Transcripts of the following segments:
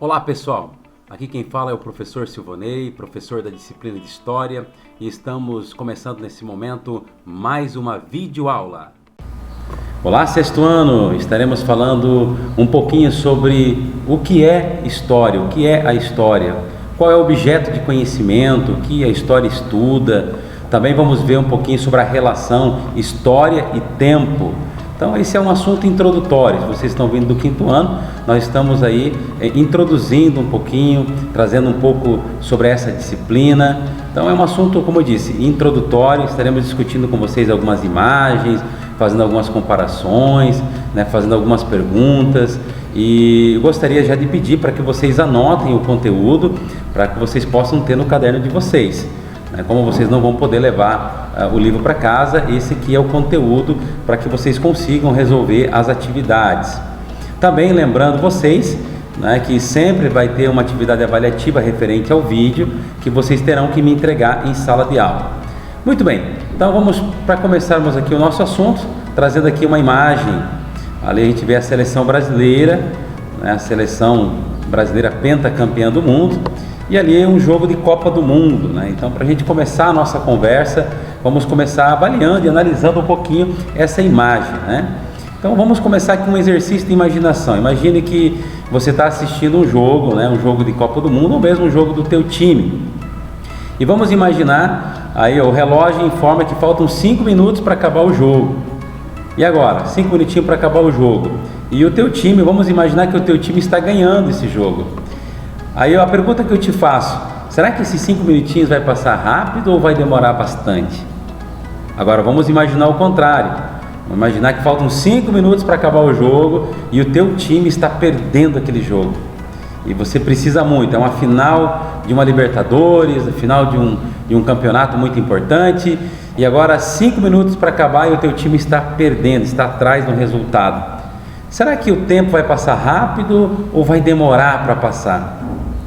Olá pessoal, aqui quem fala é o professor Silvonei, professor da disciplina de História, e estamos começando nesse momento mais uma videoaula. Olá sexto ano, estaremos falando um pouquinho sobre o que é história, o que é a história, qual é o objeto de conhecimento, o que a história estuda. Também vamos ver um pouquinho sobre a relação história e tempo. Então esse é um assunto introdutório. Se vocês estão vindo do quinto ano, nós estamos aí introduzindo um pouquinho, trazendo um pouco sobre essa disciplina. Então é um assunto, como eu disse, introdutório. Estaremos discutindo com vocês algumas imagens, fazendo algumas comparações, fazendo algumas perguntas. E eu gostaria já de pedir para que vocês anotem o conteúdo, para que vocês possam ter no caderno de vocês. Como vocês não vão poder levar o livro para casa, esse aqui é o conteúdo para que vocês consigam resolver as atividades. Também lembrando vocês, que sempre vai ter uma atividade avaliativa referente ao vídeo que vocês terão que me entregar em sala de aula. Muito bem, então vamos para começarmos aqui o nosso assunto, trazendo aqui uma imagem. Ali a gente vê a seleção brasileira, a seleção brasileira pentacampeã do mundo. E ali é um jogo de Copa do Mundo, Então, para a gente começar a nossa conversa, vamos começar avaliando e analisando um pouquinho essa imagem, Então, vamos começar aqui um exercício de imaginação. Imagine que você está assistindo um jogo, um jogo de Copa do Mundo, ou mesmo um jogo do teu time. E vamos imaginar, aí o relógio informa que faltam 5 minutos para acabar o jogo. E agora? 5 minutinhos para acabar o jogo. E o teu time, vamos imaginar que o teu time está ganhando esse jogo. Aí a pergunta que eu te faço, será que esses 5 minutinhos vai passar rápido ou vai demorar bastante? Agora vamos imaginar o contrário. Vamos imaginar que faltam 5 minutos para acabar o jogo e o teu time está perdendo aquele jogo. E você precisa muito, é uma final de uma Libertadores, a final de um campeonato muito importante. E agora 5 minutos para acabar e o teu time está perdendo, está atrás no resultado. Será que o tempo vai passar rápido ou vai demorar para passar?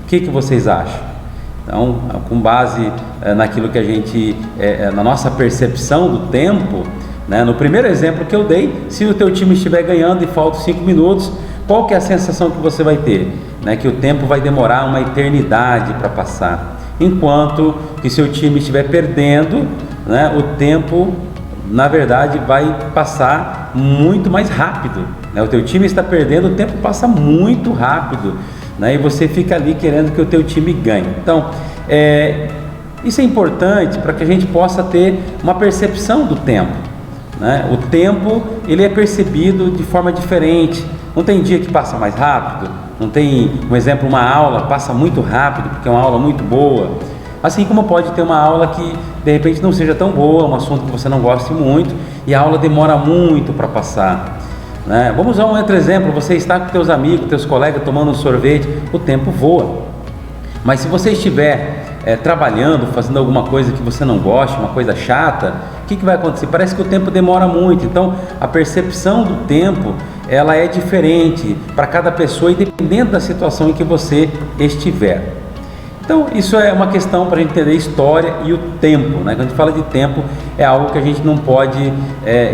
O que vocês acham? Então, com base naquilo que a gente, na nossa percepção do tempo, no primeiro exemplo que eu dei, se o teu time estiver ganhando e faltam 5 minutos, qual que é a sensação que você vai ter? Que o tempo vai demorar uma eternidade para passar. Enquanto que se o time estiver perdendo, o tempo, na verdade, vai passar muito mais rápido. O teu time está perdendo, o tempo passa muito rápido. E você fica ali querendo que o teu time ganhe. Então, isso é importante para que a gente possa ter uma percepção do tempo. O tempo, ele é percebido de forma diferente. Não tem dia que passa mais rápido, não tem, um exemplo, uma aula passa muito rápido porque é uma aula muito boa. Assim como pode ter uma aula que de repente não seja tão boa, um assunto que você não goste muito e a aula demora muito para passar. Vamos usar um outro exemplo, você está com teus amigos, teus colegas tomando um sorvete, o tempo voa. Mas se você estiver trabalhando, fazendo alguma coisa que você não gosta, uma coisa chata, o que vai acontecer? Parece que o tempo demora muito. Então a percepção do tempo, ela é diferente para cada pessoa e dependendo da situação em que você estiver. Então isso é uma questão para a gente entender a história e o tempo, Quando a gente fala de tempo, é algo que a gente não pode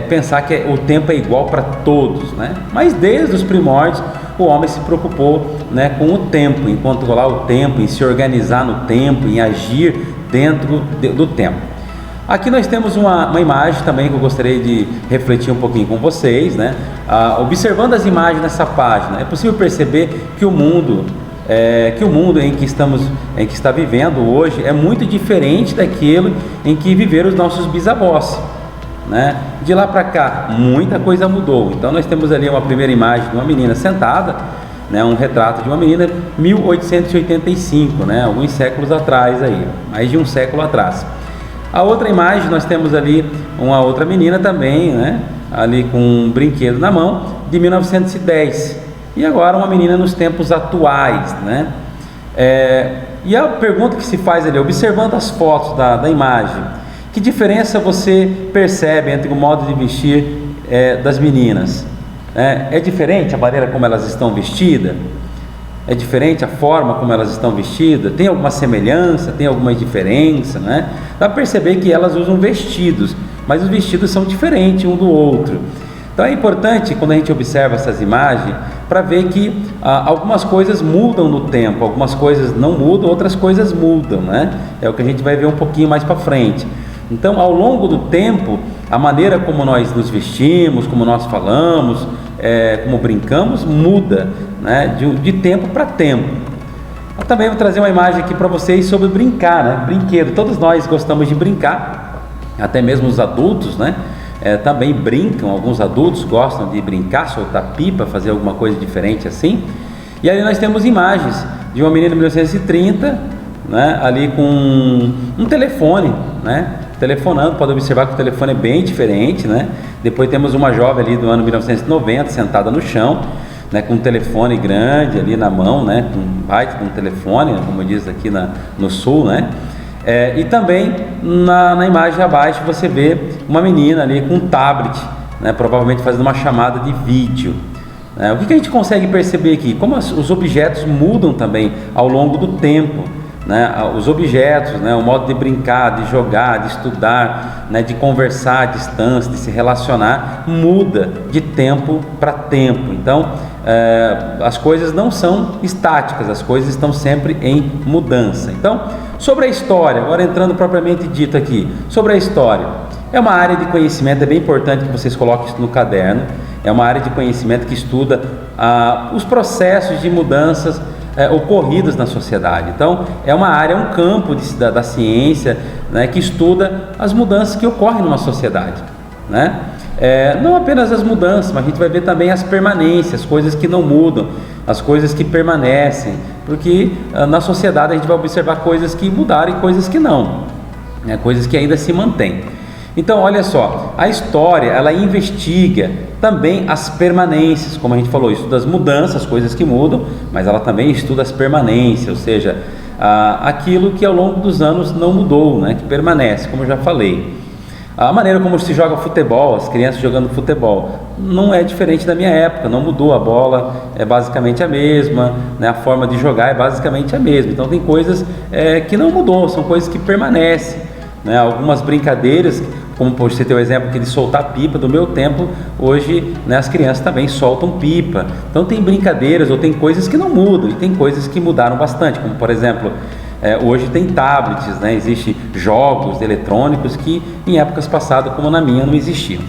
pensar que o tempo é igual para todos, Mas desde os primórdios o homem se preocupou com o tempo, em controlar o tempo, em se organizar no tempo, em agir dentro do tempo. Aqui nós temos uma imagem também que eu gostaria de refletir um pouquinho com vocês, Observando as imagens nessa página, é possível perceber que o mundo em que está vivendo hoje é muito diferente daquilo em que viveram os nossos bisavós, De lá para cá, muita coisa mudou. Então nós temos ali uma primeira imagem de uma menina sentada, um retrato de uma menina 1885, alguns séculos atrás aí, mais de um século atrás. A outra imagem nós temos ali uma outra menina também, ali com um brinquedo na mão, de 1910. E agora uma menina nos tempos atuais, E a pergunta que se faz ali, observando as fotos da imagem, que diferença você percebe entre o modo de vestir das meninas? É diferente a maneira como elas estão vestidas? É diferente a forma como elas estão vestidas? Tem alguma semelhança? Tem alguma diferença? Dá para perceber que elas usam vestidos, mas os vestidos são diferentes um do outro. Então é importante, quando a gente observa essas imagens, para ver que algumas coisas mudam no tempo, algumas coisas não mudam, outras coisas mudam, né? É o que a gente vai ver um pouquinho mais para frente. Então, ao longo do tempo, a maneira como nós nos vestimos, como nós falamos, como brincamos, muda, né? De tempo para tempo. Eu também vou trazer uma imagem aqui para vocês sobre brincar, né? Brinquedo. Todos nós gostamos de brincar, até mesmo os adultos, né? Também brincam, alguns adultos gostam de brincar, soltar pipa, fazer alguma coisa diferente assim. E aí nós temos imagens de uma menina de 1930, né, ali com um telefone, né, telefonando. Pode observar que o telefone é bem diferente, né? Depois temos uma jovem ali do ano 1990, sentada no chão, né, com um telefone grande ali na mão, né, com um baita de um telefone, como diz aqui no sul, né? E também na imagem abaixo você vê uma menina ali com um tablet, né, provavelmente fazendo uma chamada de vídeo. O que a gente consegue perceber aqui? Como os objetos mudam também ao longo do tempo, né? Os objetos, né, o modo de brincar, de jogar, de estudar, né, de conversar à distância, de se relacionar, muda de tempo para tempo. Então, as coisas não são estáticas, as coisas estão sempre em mudança. Então, sobre a história, agora entrando propriamente dito aqui, sobre a história, é uma área de conhecimento, é bem importante que vocês coloquem isso no caderno. É uma área de conhecimento que estuda os processos de mudanças ocorridas na sociedade. Então, é uma área, um campo da ciência, né, que estuda as mudanças que ocorrem numa sociedade, né? Não apenas as mudanças, mas a gente vai ver também as permanências, as coisas que não mudam, as coisas que permanecem, porque na sociedade a gente vai observar coisas que mudaram e coisas que não, né, coisas que ainda se mantêm. Então, olha só, a história, ela investiga também as permanências, como a gente falou, estuda as mudanças, as coisas que mudam, mas ela também estuda as permanências, ou seja, aquilo que ao longo dos anos não mudou, né, que permanece, como eu já falei. A maneira como se joga futebol, as crianças jogando futebol, não é diferente da minha época, não mudou, a bola é basicamente a mesma, né, a forma de jogar é basicamente a mesma. Então tem coisas que não mudou, são coisas que permanecem, né? Algumas brincadeiras, como você ter o exemplo aqui de soltar pipa, do meu tempo, hoje, né, as crianças também soltam pipa. Então tem brincadeiras ou tem coisas que não mudam e tem coisas que mudaram bastante, como por exemplo, hoje tem tablets, né? Existem jogos eletrônicos que em épocas passadas, como na minha, não existiam.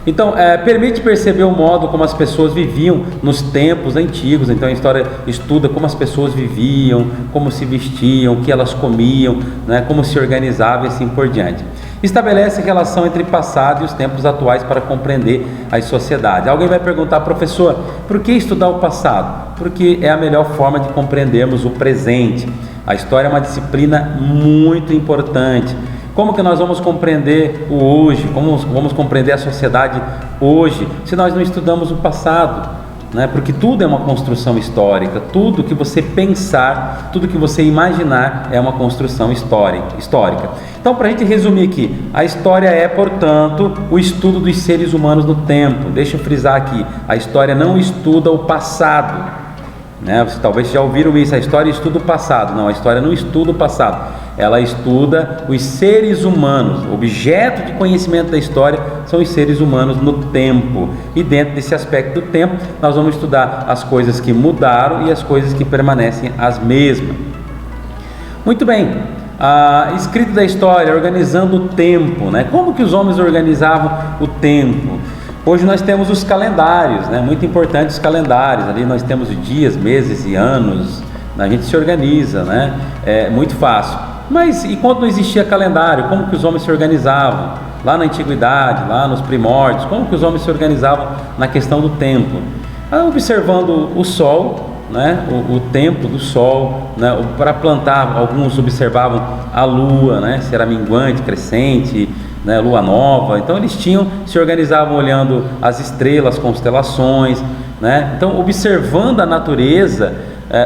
Então, permite perceber o modo como as pessoas viviam nos tempos antigos. Então a história estuda como as pessoas viviam, como se vestiam, o que elas comiam, né, como se organizavam e assim por diante. Estabelece relação entre o passado e os tempos atuais para compreender as sociedades. Alguém vai perguntar, professor, por que estudar o passado? Porque é a melhor forma de compreendermos o presente. A história é uma disciplina muito importante. Como que nós vamos compreender o hoje? Como vamos compreender a sociedade hoje, se nós não estudamos o passado, né? Porque tudo é uma construção histórica, tudo que você pensar, tudo que você imaginar é uma construção histórica. Então, para a gente resumir aqui, a história é, portanto, o estudo dos seres humanos no tempo. Deixa eu frisar aqui, a história não estuda o passado, né? Vocês talvez já ouviram isso, a história estuda o passado. Não, a história não estuda o passado, ela estuda os seres humanos. O objeto de conhecimento da história são os seres humanos no tempo, e dentro desse aspecto do tempo nós vamos estudar as coisas que mudaram e as coisas que permanecem as mesmas. Muito bem, escrito da história, organizando o tempo, né? Como que os homens organizavam o tempo? Hoje nós temos os calendários, né? Muito importantes os calendários, ali nós temos dias, meses e anos, a gente se organiza, né? É muito fácil. Mas e quando não existia calendário, como que os homens se organizavam? Lá na antiguidade, lá nos primórdios, como que os homens se organizavam na questão do tempo? Observando o sol, né? O tempo do sol, né? Para plantar, alguns observavam a lua, né? Se era minguante, crescente, né, lua nova. Então eles se organizavam olhando as estrelas, constelações, né? Então, observando a natureza,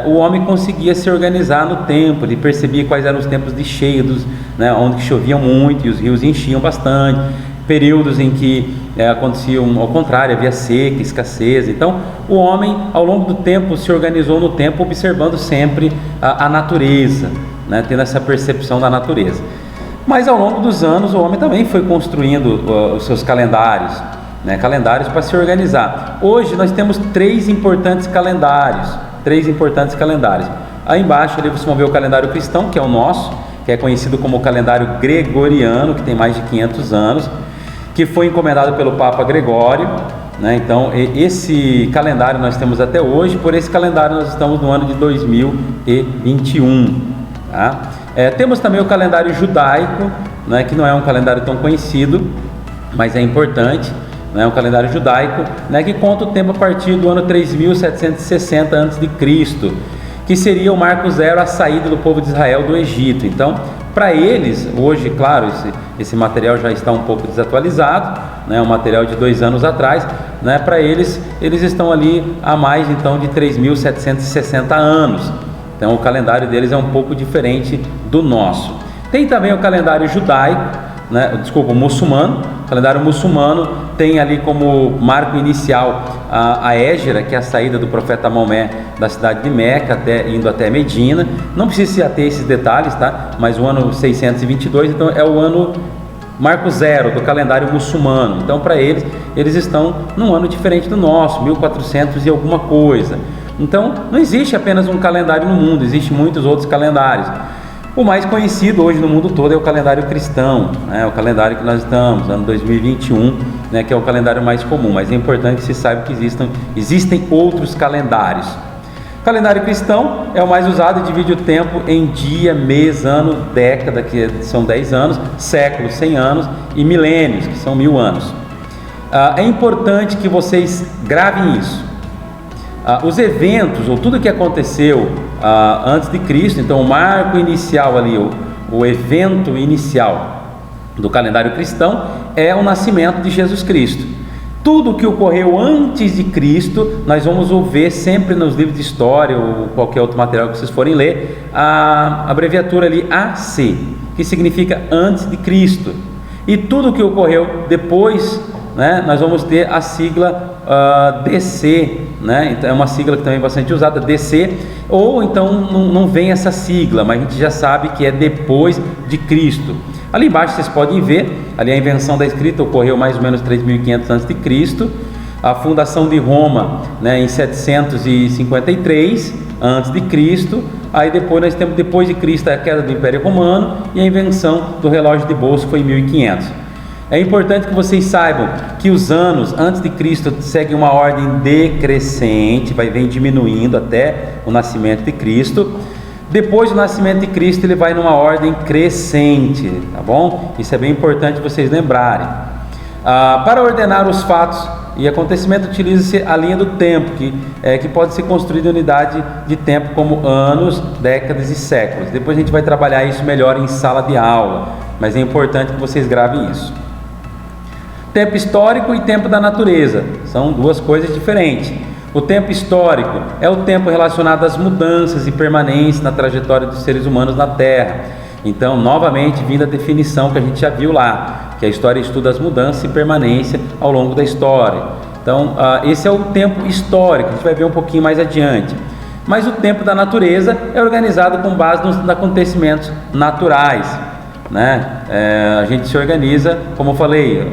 o homem conseguia se organizar no tempo. Ele percebia quais eram os tempos de cheia, né, onde chovia muito e os rios enchiam bastante, períodos em que aconteciam ao contrário, havia seca, escassez. Então o homem ao longo do tempo se organizou no tempo, observando sempre a natureza, né, tendo essa percepção da natureza. Mas ao longo dos anos o homem também foi construindo os seus calendários, né, calendários para se organizar. Hoje nós temos três importantes calendários. Aí embaixo ali vocês vão ver o calendário cristão, que é o nosso, que é conhecido como o calendário gregoriano, que tem mais de 500 anos, que foi encomendado pelo Papa Gregório, né? Então esse calendário nós temos até hoje. Por esse calendário nós estamos no ano de 2021, tá? Temos também o calendário judaico, né, que não é um calendário tão conhecido, mas é importante, né? Um calendário judaico, né, que conta o tempo a partir do ano 3760 a.C., que seria o marco zero, a saída do povo de Israel do Egito. Então, para eles, hoje, claro, esse material já está um pouco desatualizado, né, um material de 2 anos atrás, né, para eles estão ali há mais, então, de 3.760 anos. Então, o calendário deles é um pouco diferente do nosso. Tem também o calendário judaico, né, muçulmano. O calendário muçulmano tem ali como marco inicial a Hégira, que é a saída do profeta Maomé da cidade de Meca, indo até Medina. Não precisa se ater a esses detalhes, tá? Mas o ano 622, então, é o ano marco zero do calendário muçulmano. Então, para eles estão num ano diferente do nosso, 1400 e alguma coisa. Então, não existe apenas um calendário no mundo, existem muitos outros calendários. O mais conhecido hoje no mundo todo é o calendário cristão, né? O calendário que nós estamos, ano 2021, né? Que é o calendário mais comum, mas é importante que se saiba que existem outros calendários. O calendário cristão é o mais usado e divide o tempo em dia, mês, ano, década, que são 10 anos, séculos, 100 anos, e milênios, que são 1000 anos. É importante que vocês gravem isso. Os eventos, ou tudo que aconteceu antes de Cristo, então o marco inicial ali, o evento inicial do calendário cristão é o nascimento de Jesus Cristo. Tudo que ocorreu antes de Cristo, nós vamos ver sempre nos livros de história ou qualquer outro material que vocês forem ler, a abreviatura ali AC, que significa antes de Cristo. E tudo que ocorreu depois, né, nós vamos ter a sigla DC, né? Então é uma sigla que também é bastante usada, DC, ou então não vem essa sigla, mas a gente já sabe que é depois de Cristo. Ali embaixo vocês podem ver, ali a invenção da escrita ocorreu mais ou menos 3.500 a.C., a fundação de Roma, né, em 753 a.C., aí depois nós temos, depois de Cristo, a queda do Império Romano e a invenção do relógio de bolso foi em 1500. É importante que vocês saibam que os anos antes de Cristo seguem uma ordem decrescente, vem diminuindo até o nascimento de Cristo. Depois do nascimento de Cristo, ele vai numa ordem crescente, tá bom? Isso é bem importante vocês lembrarem. Para ordenar os fatos e acontecimentos, utiliza-se a linha do tempo, que pode ser construída em unidade de tempo como anos, décadas e séculos. Depois a gente vai trabalhar isso melhor em sala de aula, mas é importante que vocês gravem isso. Tempo histórico e tempo da natureza são duas coisas diferentes. O tempo histórico é o tempo relacionado às mudanças e permanência na trajetória dos seres humanos na Terra. Então, novamente, vindo a definição que a gente já viu lá, que a história estuda as mudanças e permanência ao longo da história. Então, esse é o tempo histórico, a gente vai ver um pouquinho mais adiante. Mas o tempo da natureza é organizado com base nos acontecimentos naturais, né? A gente se organiza, como eu falei,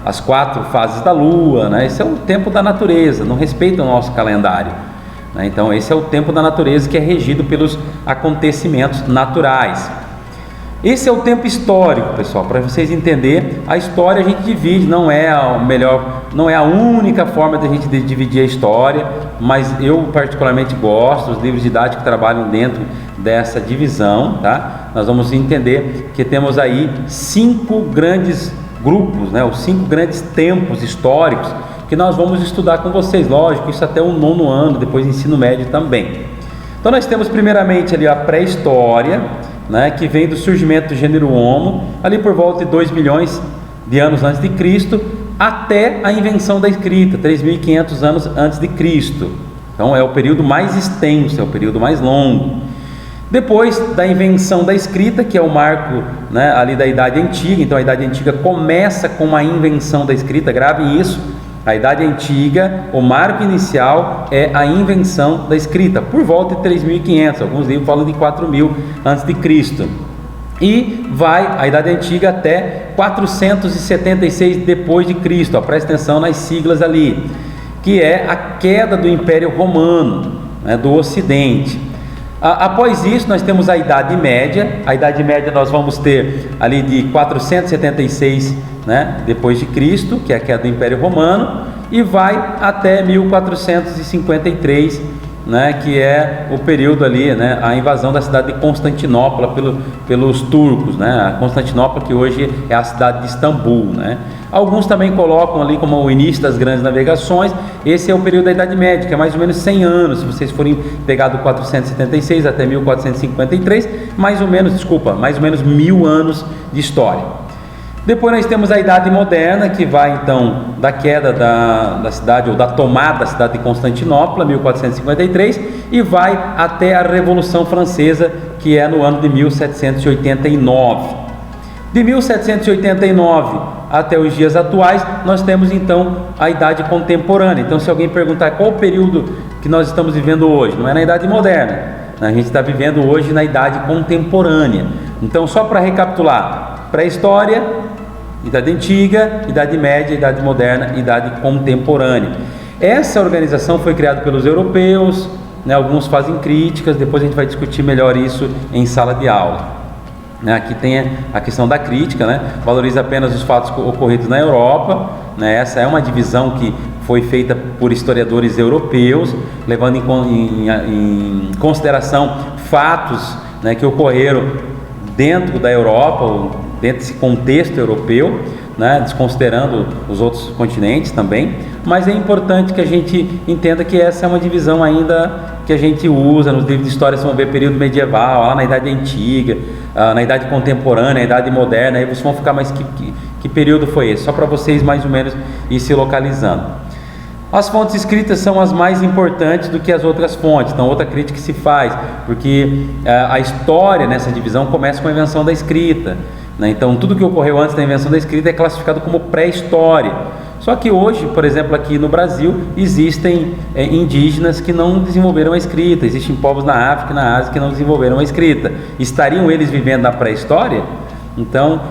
as 4 fases da Lua, né? Esse é o tempo da natureza, não respeita o nosso calendário, né? Então esse é o tempo da natureza que é regido pelos acontecimentos naturais. Esse é o tempo histórico, pessoal. Para vocês entenderem, a história a gente divide, não é a única forma de a gente dividir a história, mas eu particularmente gosto, os livros didáticos trabalham dentro dessa divisão, tá? Nós vamos entender que temos aí 5 grandes grupos, né? Os 5 grandes tempos históricos que nós vamos estudar com vocês, lógico, isso até o 9º ano, depois ensino médio também. Então nós temos primeiramente ali a pré-história, né, que vem do surgimento do gênero Homo, ali por volta de 2 milhões de anos antes de Cristo, até a invenção da escrita, 3.500 anos antes de Cristo. Então é o período mais extenso, é o período mais longo. Depois da invenção da escrita, que é o marco, né, ali da Idade Antiga, então a Idade Antiga começa com a invenção da escrita, gravem isso. A Idade Antiga, o marco inicial é a invenção da escrita, por volta de 3.500, alguns livros falam de 4.000 a.C. e vai a Idade Antiga até 476 depois de Cristo. Presta atenção nas siglas ali, que é a queda do Império Romano, né, do Ocidente. Após isso nós temos a Idade Média. A Idade Média nós vamos ter ali de 476, né, depois de Cristo, que é a queda do Império Romano, e vai até 1453, né, que é o período ali, né, a invasão da cidade de Constantinopla pelos turcos, né, a Constantinopla que hoje é a cidade de Istambul, né. Alguns também colocam ali como o início das grandes navegações. Esse é o período da Idade Média, que é mais ou menos 100 anos, se vocês forem pegar do 476 até 1453, mais ou menos 1000 anos de história. Depois nós temos a Idade Moderna, que vai então da queda da cidade, ou da tomada da cidade de Constantinopla, 1453, e vai até a Revolução Francesa, que é no ano de 1789. De 1789 até os dias atuais, nós temos então a Idade Contemporânea. Então, se alguém perguntar qual o período que nós estamos vivendo hoje, não é na Idade Moderna, a gente está vivendo hoje na Idade Contemporânea. Então, só para recapitular: pré-história, Idade Antiga, Idade Média, Idade Moderna, Idade Contemporânea. Essa organização foi criada pelos europeus, né? Alguns fazem críticas, depois a gente vai discutir melhor isso em sala de aula. Aqui tem a questão da crítica, né? Valoriza apenas os fatos ocorridos na Europa, né? Essa é uma divisão que foi feita por historiadores europeus, levando em consideração fatos, né, que ocorreram dentro da Europa, ou dentro desse contexto europeu, né, desconsiderando os outros continentes também. Mas é importante que a gente entenda que essa é uma divisão ainda que a gente usa nos livros de história. Vocês vão ver período medieval, lá na Idade Antiga, na Idade Contemporânea, na Idade Moderna. Aí vocês vão ficar, mas que período foi esse? Só para vocês mais ou menos ir se localizando. As fontes escritas são as mais importantes do que as outras fontes. Então, outra crítica que se faz, porque a história nessa divisão começa com a invenção da escrita, né? Então, tudo que ocorreu antes da invenção da escrita é classificado como pré-história. Só que hoje, por exemplo, aqui no Brasil, existem indígenas que não desenvolveram a escrita, existem povos na África e na Ásia que não desenvolveram a escrita. Estariam eles vivendo na pré-história? Então,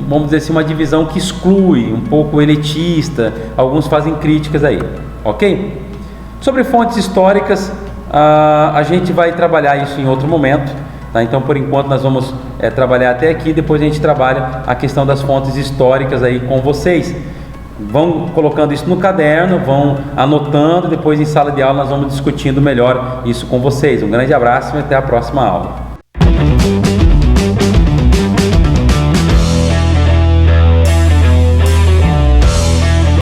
vamos dizer assim, uma divisão que exclui, um pouco elitista. Alguns fazem críticas aí, ok? Sobre fontes históricas, a gente vai trabalhar isso em outro momento, tá? Então, por enquanto, nós vamos trabalhar até aqui, depois a gente trabalha a questão das fontes históricas aí com vocês. Vão colocando isso no caderno, vão anotando, depois em sala de aula nós vamos discutindo melhor isso com vocês. Um grande abraço e até a próxima aula.